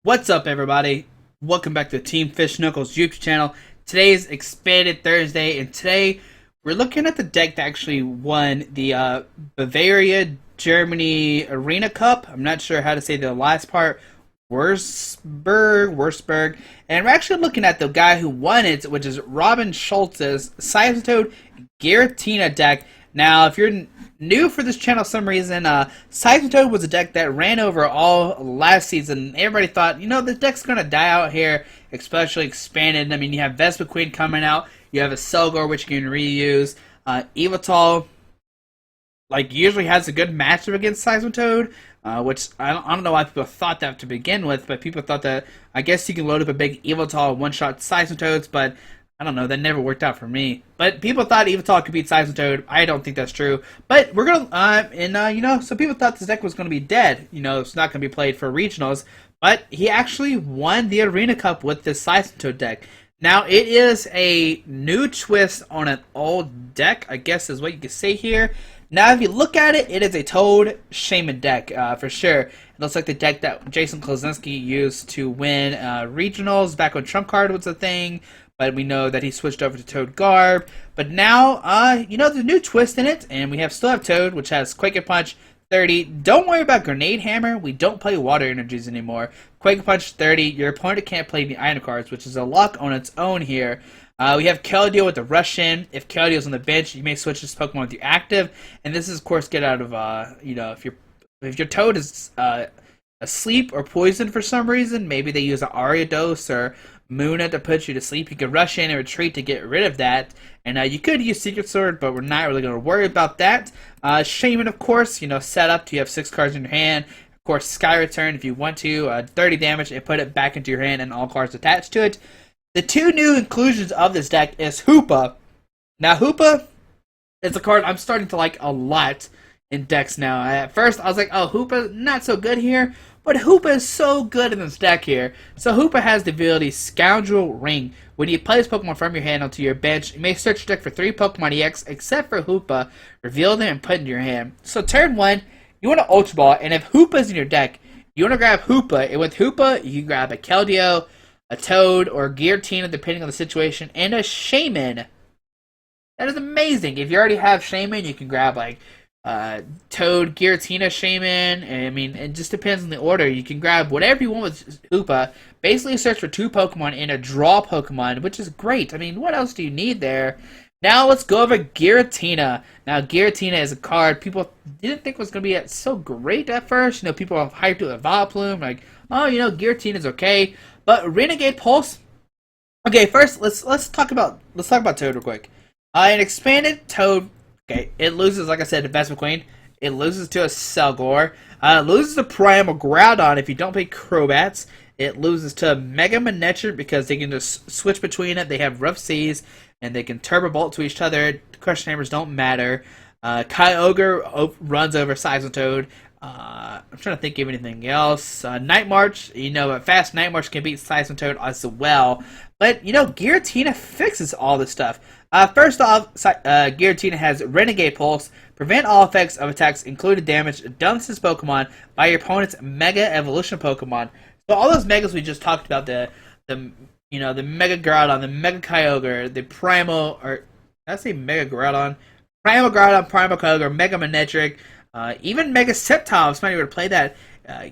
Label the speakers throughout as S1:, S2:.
S1: What's up, everybody? Welcome back to Team Fish Knuckles YouTube channel. Today is Expanded Thursday, and today we're looking at the deck that actually won the Bavaria Germany Arena Cup. I'm not sure how to say the last part. Wurzburg, and we're actually looking at the guy who won it, which is Robin Schultz's Seismitoad Giratina deck. Now, if you're new for this channel for some reason, Seismitoad was a deck that ran over all last season. Everybody thought, this deck's going to die out here, especially expanded. I mean, you have Vespa Queen coming out. You have a Selgor, which you can reuse. Evital, usually has a good matchup against Seismitoad, which I don't know why people thought that to begin with, but people thought that, I guess you can load up a big Evital one-shot Seismitoads, but I don't know, that never worked out for me. But people thought Evital could beat Seismitoad. I don't think that's true. But we're going to, some people thought this deck was going to be dead. It's not going to be played for regionals. But he actually won the Arena Cup with this Seismitoad deck. Now, it is a new twist on an old deck, I guess is what you could say here. Now, if you look at it, it is a Toad Shaman deck, for sure. It looks like the deck that Jason Klosinski used to win regionals back when Trump Card was a thing. But we know that he switched over to Toad Garb. But now, there's a new twist in it, and we still have Toad, which has Quake and Punch 30. Don't worry about Grenade Hammer. We don't play Water Energies anymore. Quake and Punch 30. Your opponent can't play the item cards, which is a lock on its own here. We have Keldeo with the Rush In. If Keldeo's on the bench, you may switch this Pokemon with your active. And this is, of course, get out of, if your Toad is asleep or poisoned for some reason, maybe they use an Ariados or Muna to put you to sleep. You could rush in and retreat to get rid of that. And you could use Secret Sword, but we're not really going to worry about that. Shaman, of course, set up. You have 6 cards in your hand. Of course, Sky Return if you want to. 30 damage and put it back into your hand and all cards attached to it. The 2 new inclusions of this deck is Hoopa. Now, Hoopa is a card I'm starting to like a lot in decks now. At first, I was like, oh, Hoopa, not so good here. But Hoopa is so good in this deck here. So Hoopa has the ability Scoundrel Ring. When you place Pokemon from your hand onto your bench, you may search your deck for 3 Pokemon EX, except for Hoopa, reveal them, and put into your hand. So turn 1, you want to Ultra Ball, and if Hoopa is in your deck, you want to grab Hoopa. And with Hoopa, you can grab a Keldeo, a Toad, or a Giratina, depending on the situation, and a Shaman. That is amazing. If you already have Shaman, you can grab, Toad, Giratina, Shaman. I mean, it just depends on the order. You can grab whatever you want with Hoopa. Basically, search for 2 Pokemon and a draw Pokemon, which is great. I mean, what else do you need there? Now, let's go over Giratina. Now, Giratina is a card people didn't think was going to be so great at first. People are hyped to a Vileplume. Giratina is okay. But Renegade Pulse. Okay, first, let's talk about Toad real quick. An expanded Toad. Okay, it loses, like I said, to Vespa Queen. It loses to a Selgor. It loses to Primal Groudon if you don't play Crobats. It loses to Mega Manectric because they can just switch between it. They have Rough Seas, and they can Turbo Bolt to each other. Crush Hammers don't matter. Kyogre runs over Seismitoad. I'm trying to think of anything else. Night March, a fast Night March can beat Seismitoad as well. But, Giratina fixes all this stuff. First off, Giratina has Renegade Pulse, prevent all effects of attacks, including damage, dumps his Pokemon by your opponent's Mega Evolution Pokemon. So all those Megas we just talked about, the Mega Groudon, the Mega Kyogre, the Primal, or did I say Mega Groudon? Primal Groudon, Primal Kyogre, Mega Manectric, even Mega Sceptile, if somebody were to play that.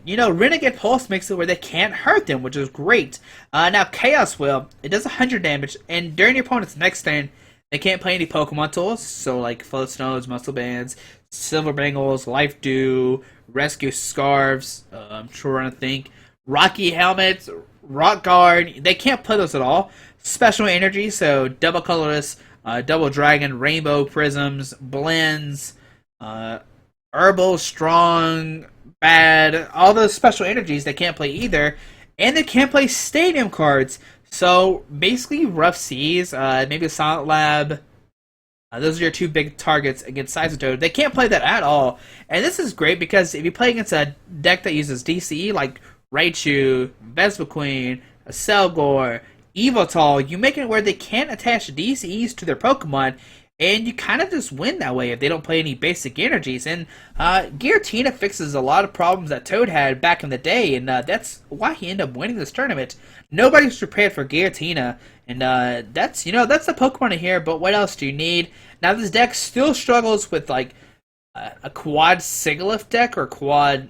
S1: Renegade Pulse makes it where they can't hurt them, which is great. Now, Chaos Will, it does 100 damage, and during your opponent's next turn, they can't play any Pokemon tools, so like Float Snows, Muscle Bands, Silver Bangles, Life Dew, Rescue Scarves, I'm trying to think, Rocky Helmets, Rock Guard, they can't play those at all. Special Energy, so Double Colorless, Double Dragon, Rainbow Prisms, Blends, Herbal, Strong, Bad, all those special energies they can't play either, and they can't play stadium cards. So basically, Rough Seas, maybe a Silent Lab. Those are your 2 big targets against Seismitoad. They can't play that at all, and this is great because if you play against a deck that uses DCE like Raichu, Vespa Queen, a Selgor, Evital, you make it where they can't attach DCEs to their Pokemon. and you kind of just win that way if they don't play any basic energies. And Giratina fixes a lot of problems that Toad had back in the day, and that's why he ended up winning this tournament. Nobody's prepared for Giratina, and that's the Pokemon in here. But what else do you need? Now this deck still struggles with like a quad Sigilyph deck or quad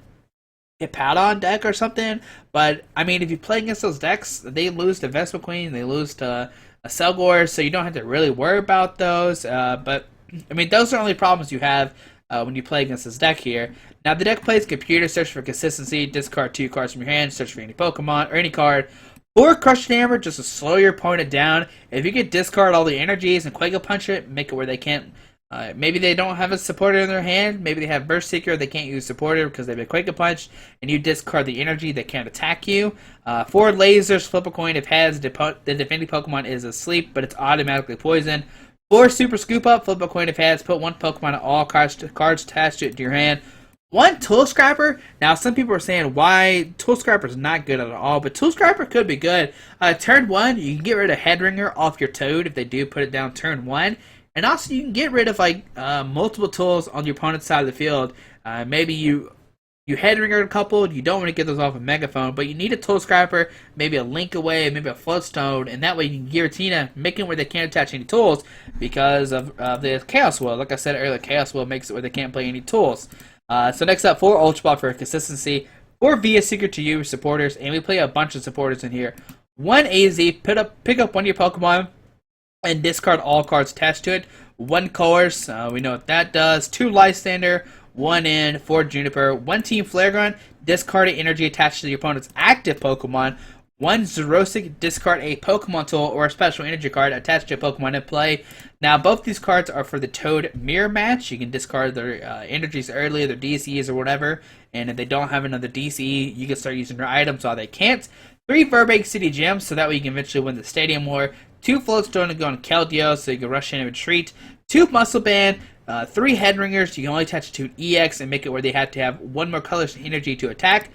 S1: Hippowdon deck or something. But I mean, if you play against those decks, they lose to Vespiquen, they lose to a Selgor, so you don't have to really worry about those. But I mean, those are only problems you have when you play against this deck here. Now the deck plays computer, search for consistency, discard 2 cards from your hand, search for any Pokemon or any card. 4 Crush Hammer just to slow your opponent down. If you could discard all the energies and Quake Punch it, make it where they can't. Maybe they don't have a supporter in their hand. Maybe they have Burst Seeker. They can't use supporter because they've been Quake Punch, and you discard the energy. They can't attack you. 4 lasers. Flip a coin if the defending Pokemon is asleep, but it's automatically poisoned. 4 Super Scoop Up. Flip a coin if has. Put 1 Pokemon on all cards attached to your hand. 1 Tool Scrapper. Now, some people are saying why Tool Scrapper is not good at all, but Tool Scrapper could be good. Turn 1, you can get rid of Headringer off your Toad if they do put it down turn 1. And also, you can get rid of like multiple tools on your opponent's side of the field. Maybe you Headringer a couple. You don't want to get those off a Megaphone, but you need a Tool Scrapper, maybe a Link Away, maybe a Floatstone, and that way you can Giratina, making where they can't attach any tools because of the Chaos Wheel. Like I said earlier, Chaos Wheel makes it where they can't play any tools. So next up, 4 Ultra Ball for consistency, 4 Via Secret to you supporters, and we play a bunch of supporters in here. 1 AZ, pick up one of your Pokemon, and discard all cards attached to it. 1 Course, we know what that does. 2 Lysander, 1 in, 4 Juniper, 1 Team Flare Gun, discard energy attached to your opponent's active Pokemon. 1 Xerosic, discard a Pokemon tool or a special energy card attached to a Pokemon in play. Now, both these cards are for the Toad Mirror Match. You can discard their energies early, their DCs or whatever, and if they don't have another DCE, you can start using their items while they can't. 3 Verbank City Gems, so that way you can eventually win the Stadium War. 2 Floatstone to go on Keldeo, so you can rush in and retreat. 2 Muscle Band, 3 Headringers, you can only attach it to an EX and make it where they have to have 1 more colorless energy to attack.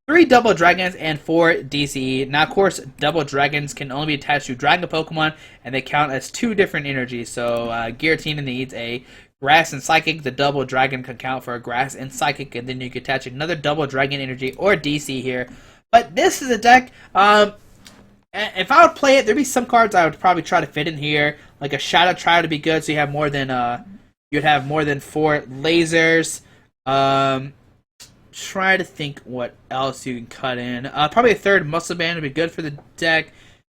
S1: 3 Double Dragons and 4 DCE. Now, of course, Double Dragons can only be attached to Dragon Pokemon, and they count as 2 different energies. So, Giratina needs a Grass and Psychic. The Double Dragon can count for a Grass and Psychic, and then you can attach another Double Dragon energy or DC here. But this is a deck, if I would play it, there'd be some cards I would probably try to fit in here, like a Shadow Trial to be good, so you have more than, you'd have more than 4 lasers. Try to think what else you can cut in. Probably a 3rd Muscle Band would be good for the deck.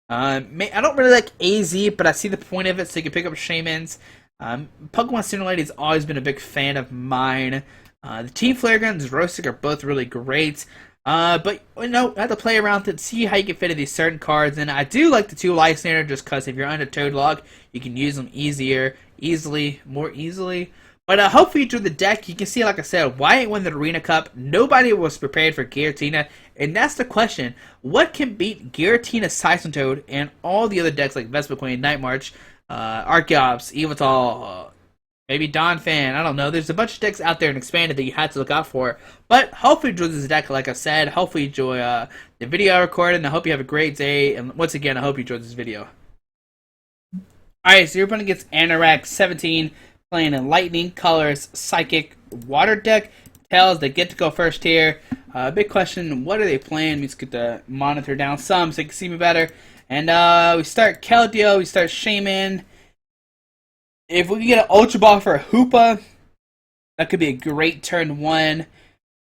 S1: I don't really like AZ, but I see the point of it, so you can pick up Shaymins. Pokemon Simulator has always been a big fan of mine. The Team Flare Gun and Xerosic are both really great. But, I have to play around to see how you can fit in these certain cards. And I do like the 2 Lysander just because if you're under Toad Log, you can use them more easily. But hopefully through the deck, you can see, like I said, why it won the Arena Cup. Nobody was prepared for Giratina. And that's the question. What can beat Giratina, Seismitoad, and all the other decks like Vespiquen, Night March, Archeops, Evital, maybe Donphan, I don't know. There's a bunch of decks out there and expanded that you had to look out for. But hopefully you enjoy this deck, like I said. Hopefully you enjoy the video I recorded, and I hope you have a great day. And once again, I hope you enjoyed this video. Alright, so you're playing against Anorak 17, playing a Lightning, Colors, Psychic, Water deck. Tails, they get to go first here. Big question, what are they playing? Let's get the monitor down some so you can see me better. And we start Keldeo, we start Shaymin. If we can get an Ultra Ball for a Hoopa, that could be a great turn 1.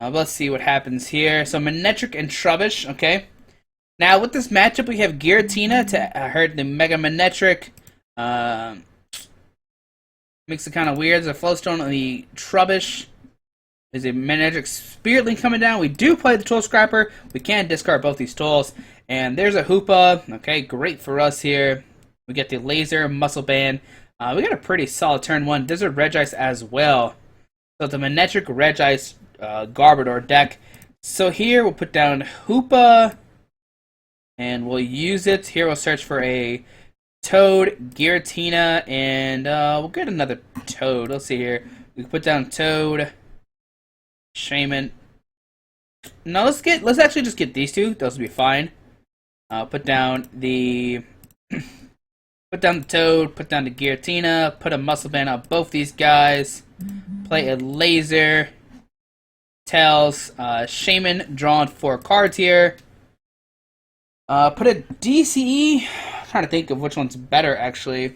S1: Let's see what happens here. So Manectric and Trubbish, okay. Now with this matchup, we have Giratina to hurt the Mega Manectric. Makes it kind of weird. There's a Flowstone on the Trubbish. There's a Manectric Spirit Link coming down. We do play the Tool Scrapper. We can discard both these tools. And there's a Hoopa. Okay, great for us here. We get the Laser, Muscle Band. We got a pretty solid turn 1. There's a Regice as well. So the Manectric Regice Garbodor deck. So here we'll put down Hoopa. And we'll use it. Here we'll search for a Toad, Giratina, and we'll get another Toad. Let's see here. We can put down Toad, Shaymin. No, let's actually just get these 2. Those will be fine. Put down Put down the Toad, put down the Giratina, put a Muscle Band on both these guys, play a Laser, Tails, Shaman, drawing 4 cards here. Put a DCE, I'm trying to think of which one's better actually.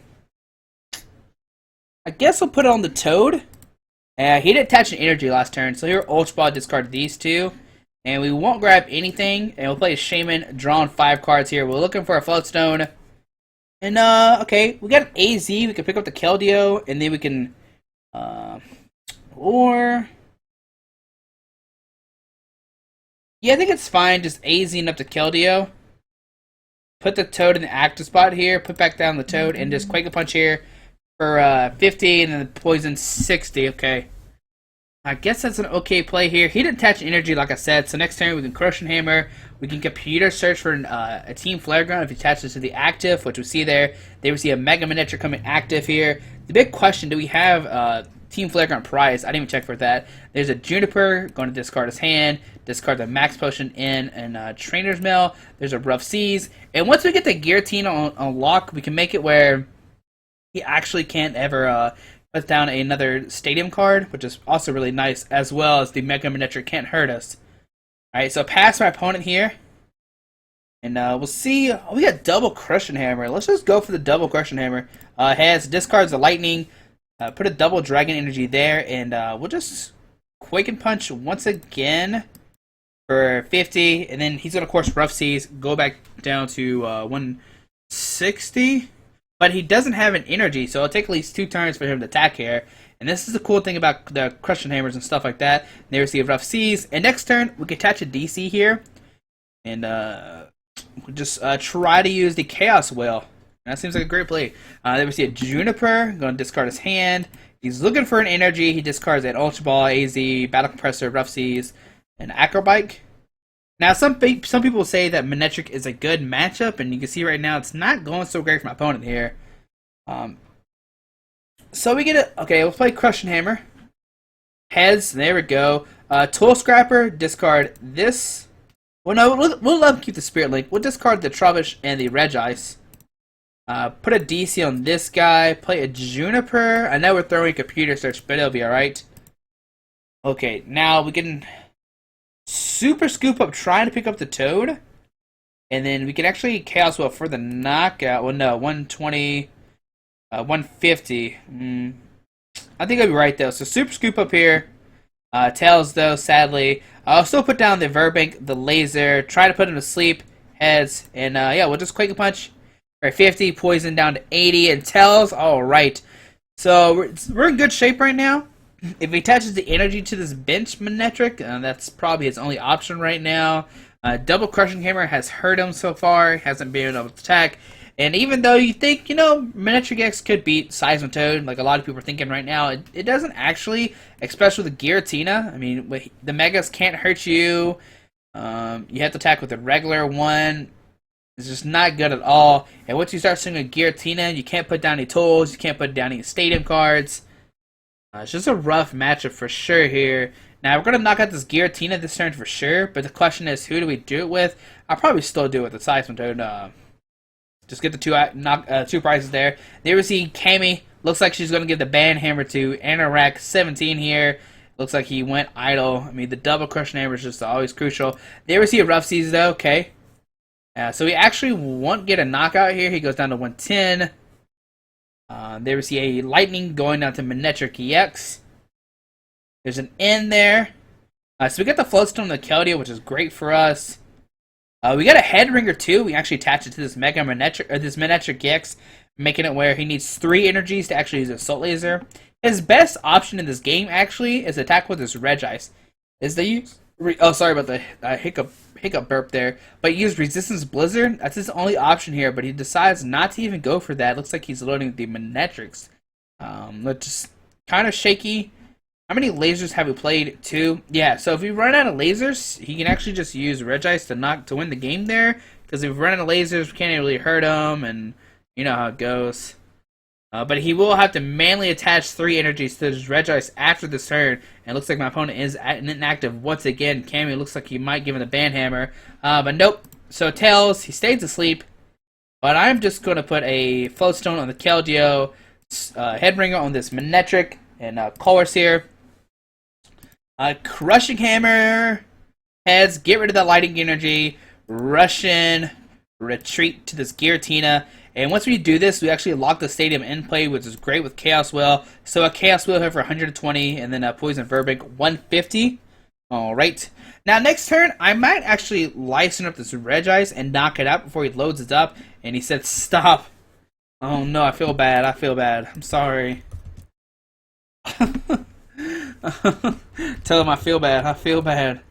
S1: I guess we'll put it on the Toad. He didn't attach an energy last turn, so here Ultra Ball discard these 2. And we won't grab anything, and we'll play a Shaman, drawing 5 cards here. We're looking for a Floatstone. And, okay, we got an AZ, we can pick up the Keldeo, and then we can, yeah, I think it's fine, just AZing up the Keldeo. Put the Toad in the active spot here, put back down the Toad, and just Quake a Punch here for, 50, and then Poison 60, okay. I guess that's an okay play here. He didn't attach energy, like I said, so next turn we can Crushing Hammer. We can computer search for a Team Flare Gun if he attaches to the active, which we see there. They would see a Mega Miniature coming active here. The big question, do we have Team Flare Gun prize? I didn't even check for that. There's a Juniper, going to discard his hand, discard the Max Potion in, and Trainer's Mail. There's a Rough Seas. And once we get the Giratina on lock, we can make it where he actually can't ever put down another Stadium card, which is also really nice, as well as the Mega Miniature can't hurt us. Alright, so pass my opponent here. And we'll see. Oh, we got double Crushing Hammer. Let's just go for the double Crushing Hammer. Has discards the Lightning. Put a double Dragon Energy there. And we'll just Quake and Punch once again for 50. And then he's going to, of course, Rough Seas. Go back down to 160. But he doesn't have an energy, so it'll take at least 2 turns for him to attack here. And this is the cool thing about the Crushing Hammers and stuff like that. They receive Rough Seas. And next turn, we can attach a DC here. And we'll just try to use the Chaos Whale. And that seems like a great play. Then we see a Juniper, going to discard his hand. He's looking for an energy. He discards an Ultra Ball, AZ, Battle Compressor, Rough Seas, and Acrobike. Now, some people say that Manectric is a good matchup, and you can see right now it's not going so great for my opponent here. So we get it. Okay, we'll play Crushing Hammer. Heads, there we go. Tool Scrapper, discard this. Well, no, we'll let him keep the Spirit Link. We'll discard the Trubbish and the Regice. Put a DC on this guy. Play a Juniper. I know we're throwing Computer Search, but it'll be alright. Okay, now we can Super Scoop Up, trying to pick up the Toad. And then we can actually Chaos Wheel for the knockout. Well, no, 120, 150. I think I'll be right, though. So Super Scoop Up here. Tails, though, sadly. I'll still put down the Verbank, the Laser. Try to put him to sleep. Heads. And, yeah, we'll just Quake a Punch. Alright, 50. Poison down to 80. And Tails. Alright. So, we're in good shape right now. If he attaches the energy to this bench Manectric, that's probably his only option right now. Double Crushing Hammer has hurt him so far. Hasn't been able to attack. And even though you think, you know, Manectric X could beat Seismitoad, like a lot of people are thinking right now, it doesn't actually, especially with the Giratina. I mean, the Megas can't hurt you. You have to attack with a regular one. It's just not good at all. And once you start seeing a Giratina, you can't put down any tools. You can't put down any Stadium cards. It's just a rough matchup for sure here. Now, we're going to knock out this Giratina this turn for sure, but the question is, who do we do it with? I'll probably still do it with the Seismitoad. Just get the two prizes there. There we see Cammy. Looks like she's going to give the Band Hammer to Anorak 17 here. Looks like he went idle. I mean, the double Crushing Hammer is just always crucial. There we see a Rough Seas, though. Okay. So we actually won't get a knockout here. He goes down to 110. There we see a Lightning going down to Manectric EX. There's an N there. So we got the Floatstone and the Keldeo, which is great for us. We got a Head Ringer too. We actually attach it to this Mega Manectric, or this Manectric EX, making it where he needs 3 energies to actually use Assault Laser. His best option in this game actually is attack with his Regice. Is they use sorry about the hiccup burp there. But use Resistance Blizzard. That's his only option here, but he decides not to even go for that. Looks like he's loading the Manectrics. Which is kind of shaky. How many lasers have we played? 2. Yeah, so if we run out of lasers, he can actually just use Regice to win the game there. Because if we run out of lasers, we can't really hurt him, and you know how it goes. But he will have to manually attach 3 energies to his Regice after this turn. And it looks like my opponent is inactive once again. Cammy looks like he might give him the Band Hammer. But nope. So Tails, he stays asleep. But I'm just going to put a Floatstone on the Keldeo, Headringer on this Manectric, and Colress here. Crushing Hammer, heads, get rid of that Lightning Energy, Russian, retreat to this Giratina. And once we do this, we actually lock the stadium in play, which is great with Chaos Wheel. So a Chaos Wheel here for 120, and then a Poison Verbank 150. Alright. Now next turn, I might actually license up this Regice and knock it out before he loads it up. And he said, stop. Oh no, I feel bad. I feel bad. I'm sorry. Tell him I feel bad. I feel bad.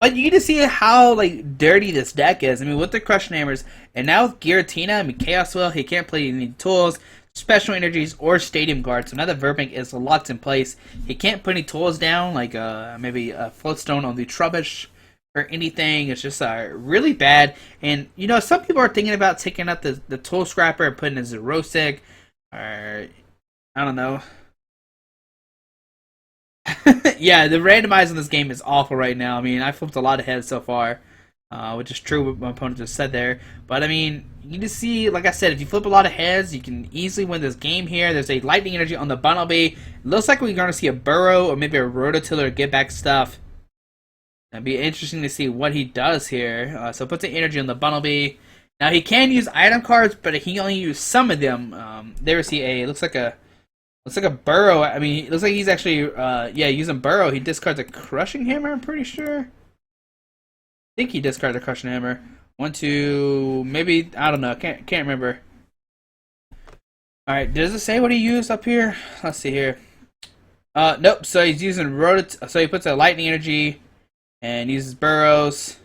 S1: But you get to see how like dirty this deck is. I mean, with the Crushing Hammers, and now with Giratina, I mean, Chaos Wheel, he can't play any tools, special energies, or Stadium Guard. So now the Verbank is locked in place. He can't put any tools down, like maybe a Floatstone on the Trubbish or anything. It's just really bad. And you know, some people are thinking about taking out the Tool Scrapper and putting in Zerosig, or I don't know. Yeah, the randomize on this game is awful right now. I mean, I flipped a lot of heads so far, which is true what my opponent just said there. But, I mean, you just see, like I said, if you flip a lot of heads, you can easily win this game here. There's a Lightning Energy on the Bunnelby. It looks like we're going to see a Burrow or maybe a Rototiller get back stuff. It'd be interesting to see what he does here. So puts the energy on the Bunnelby. Now, he can use item cards, but he can only use some of them. There we see looks like a Burrow. I mean, it looks like he's actually, using Burrow. He discards a Crushing Hammer, I'm pretty sure. I think he discards a Crushing Hammer. 1, 2, maybe, I don't know. Can't remember. Alright, does it say what he used up here? Let's see here. Nope, so he's using so he puts a Lightning Energy and uses Burrows.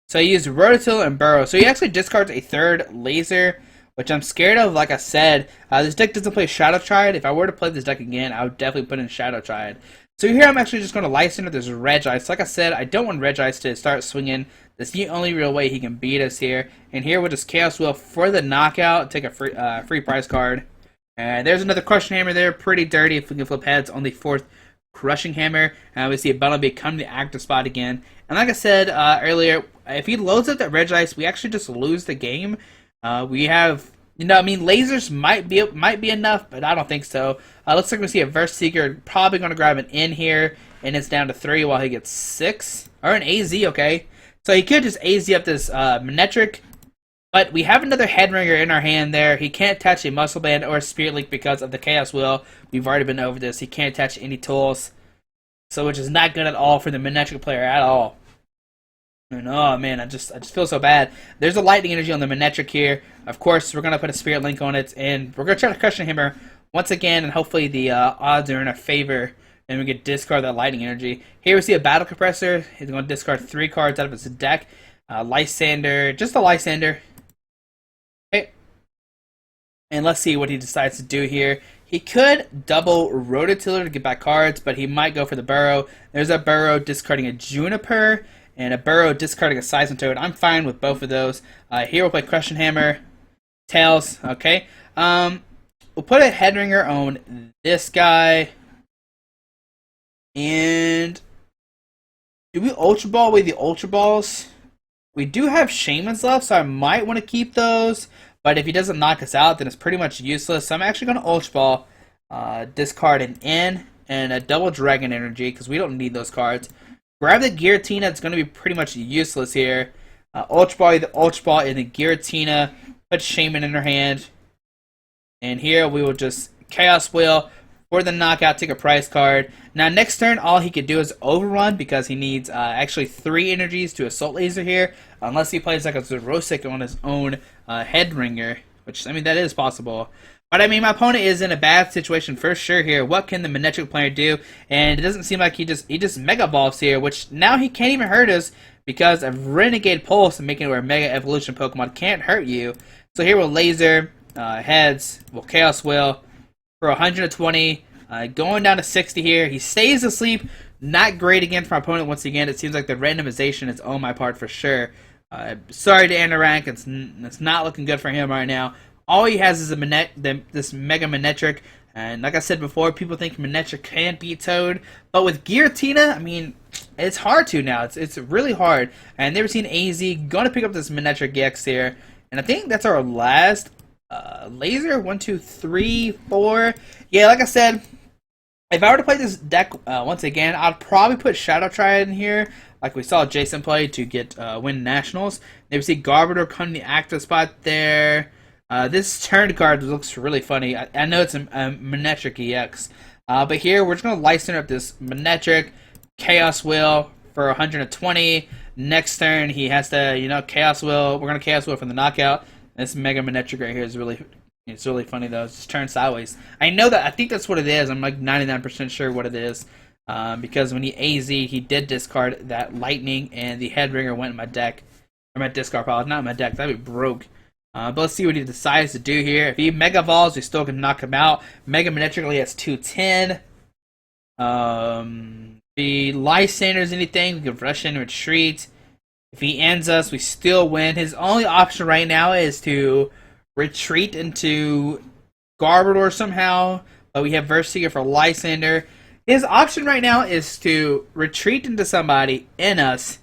S1: So he used Rototiller and Burrow. So he actually discards a third Laser, which I'm scared of. Like I said, this deck doesn't play Shadow Triad. If I were to play this deck again, I would definitely put in Shadow Triad. So here I'm actually just going to license this Regice. Like I said, I don't want Regice to start swinging. That's the only real way he can beat us here. And here we'll just Chaos Wheel for the knockout, take a free prize card. And there's another Crushing Hammer there. Pretty dirty if we can flip heads on the 4th Crushing Hammer. And we see a Bunnelby come to the active spot again. And like I said earlier, if he loads up that Regice, we actually just lose the game. We have, I mean, lasers might be enough, but I don't think so. Looks like we see a Verse Seeker probably going to grab an in here, and it's down to 3 while he gets 6. Or an AZ, okay. So he could just AZ up this Manectric, but we have another Headringer in our hand there. He can't touch a Muscle Band or a Spirit Link because of the Chaos Wheel. We've already been over this. He can't touch any tools, so which is not good at all for the Manectric player at all. And oh man, I just feel so bad. There's a Lightning Energy on the Manectric here. Of course, we're gonna put a Spirit Link on it, and we're gonna try to Crushing Hammer once again, and hopefully the odds are in our favor, and we can discard that Lightning Energy. Here we see a Battle Compressor. He's gonna discard 3 cards out of his deck. Lysander, just a Lysander. Okay, and let's see what he decides to do here. He could double Rototiller to get back cards, but he might go for the Burrow. There's a Burrow discarding a Juniper, and a Burrow discarding a Seismitoad. I'm fine with both of those. Here we'll play Crushing Hammer. Tails, okay. We'll put a Headringer on this guy. And do we Ultra Ball away the Ultra Balls? We do have Shamans left, so I might want to keep those. But if he doesn't knock us out, then it's pretty much useless. So I'm actually going to Ultra Ball, discard an N, and a double Dragon Energy, because we don't need those cards. Grab the Giratina, it's going to be pretty much useless here. Ultra Ball, the Ultra Ball, and the Giratina. Put Shaman in her hand. And here we will just Chaos Wheel for the knockout, take a prize card. Now next turn, all he could do is Overrun, because he needs actually 3 energies to Assault Laser here. Unless he plays like a Zerosik on his own Headringer. Which, I mean, that is possible. But I mean, my opponent is in a bad situation for sure here. What can the Manectric player do? And it doesn't seem like he just Mega Evolves here, which now he can't even hurt us because of Renegade Pulse and making it where Mega Evolution Pokemon can't hurt you. So here we'll Laser, Heads, we'll Chaos Wheel for 120, going down to 60 here. He stays asleep. Not great again for my opponent once again. It seems like the randomization is on my part for sure. Sorry to Anorak, it's not looking good for him right now. All he has is this Mega Manectric, and like I said before, people think Manectric can beat Toad, but with Giratina, I mean, it's hard to now. It's really hard. And never seen AZ gonna pick up this Manectric EX here, And I think that's our last laser. 1, 2, 3, 4. Yeah, like I said, if I were to play this deck once again, I'd probably put Shadow Triad in here, like we saw Jason play to get win nationals. Then we see Garbodor come in the active spot there. This turn card looks really funny. I know it's a Manectric EX, but here we're just gonna license up this Manectric Chaos Wheel for 120. Next turn he has to, Chaos Wheel. We're gonna Chaos Wheel from the knockout. This Mega Manectric right here is it's really funny though. It's just turned sideways. I think that's what it is. I'm like 99% sure what it is. Because when he AZ, he did discard that Lightning, and the Headringer went in my deck. Or my discard pile, not my deck. That'd be broke. But let's see what he decides to do here. If he Mega Evolves, we still can knock him out. Mega Manectric only has 210. If he Lysanders anything, we can rush in and retreat. If he ends us, we still win. His only option right now is to retreat into Garbodor somehow, but we have Verseeker for Lysander. His option right now is to retreat into somebody in us,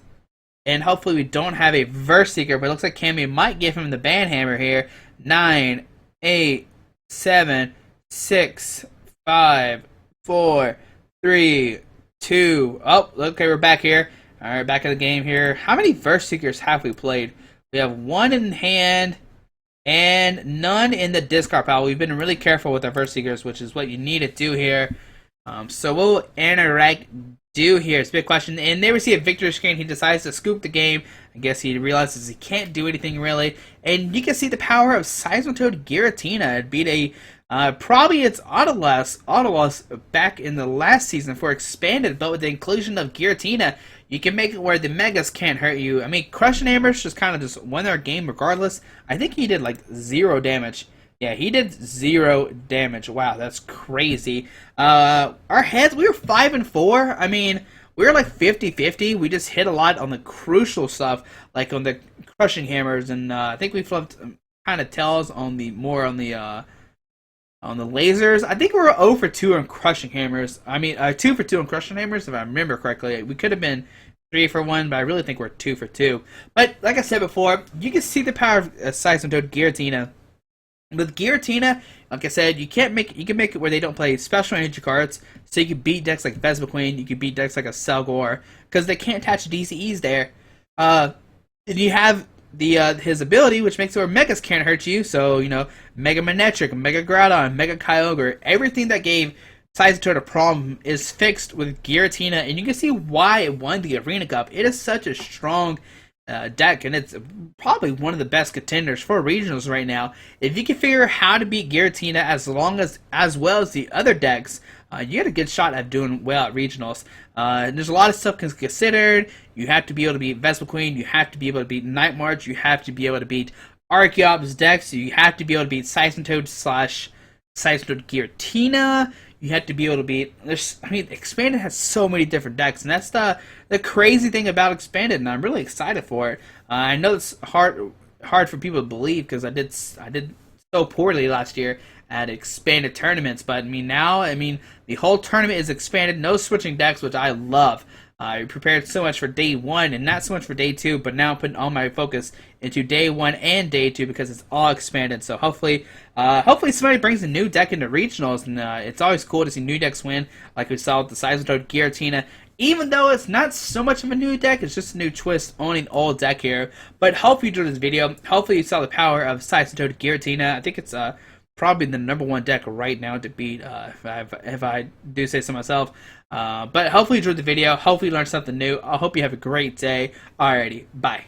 S1: and hopefully we don't have a Verseeker, but it looks like Cammy might give him the Banhammer here. 9, 8, 7, 6, 5, 4, 3, 2. Oh, okay, we're back here. Alright, back in the game here. How many Verseekers have we played? We have 1 in hand and none in the discard pile. We've been really careful with our Verseekers, which is what you need to do here. So what will Anorak do here? It's a big question. And there we see a victory screen. He decides to scoop the game. I guess he realizes he can't do anything really. And you can see the power of Seismitoad Giratina. It beat probably its Autolus back in the last season for expanded, but with the inclusion of Giratina, you can make it where the Megas can't hurt you. I mean, Crushing Hammers just won our game regardless. I think he did like 0 damage. Yeah, he did 0 damage. Wow, that's crazy. Our heads, we were 5 and 4. I mean, we were like 50-50. We just hit a lot on the crucial stuff, like on the Crushing Hammers, and I think we flipped kind of tails on the lasers. I think we were 0 for 2 on Crushing Hammers. I mean, 2 for 2 on Crushing Hammers, if I remember correctly. We could have been 3 for 1, but I really think we're 2 for 2. But like I said before, you can see the power of Seismitoad Giratina. With Giratina, like I said, you can make it where they don't play special energy cards, so you can beat decks like Vespiquen, you can beat decks like a Selgor, because they can't attach DCEs there. And you have his ability, which makes it where Megas can't hurt you, so, Mega Manectric, Mega Groudon, Mega Kyogre, everything that gave Seismitoad a problem is fixed with Giratina, and you can see why it won the Arena Cup. It is such a strong deck, and it's probably one of the best contenders for regionals right now. If you can figure out how to beat Giratina as well as the other decks, you got a good shot at doing well at regionals. There's a lot of stuff considered. You have to be able to beat Vespiquen, you have to be able to beat Night March, you have to be able to beat Archeop's decks, you have to be able to beat Seismitoad / Seismitoad Giratina. You have to be able to beat. Expanded has so many different decks, and that's the crazy thing about Expanded, and I'm really excited for it. I know it's hard for people to believe because I did so poorly last year at Expanded tournaments, but now the whole tournament is expanded, no switching decks, which I love. I prepared so much for day 1 and not so much for day 2, but now I'm putting all my focus into day 1 and day 2 because it's all expanded. So hopefully somebody brings a new deck into regionals, and it's always cool to see new decks win, like we saw with the Seismitoad Giratina. Even though it's not so much of a new deck, it's just a new twist on an old deck here. But hopefully you enjoyed this video. Hopefully you saw the power of Seismitoad Giratina. I think it's probably the #1 deck right now to beat, if I do say so myself. But hopefully you enjoyed the video. Hopefully you learned something new. I hope you have a great day. Alrighty, bye.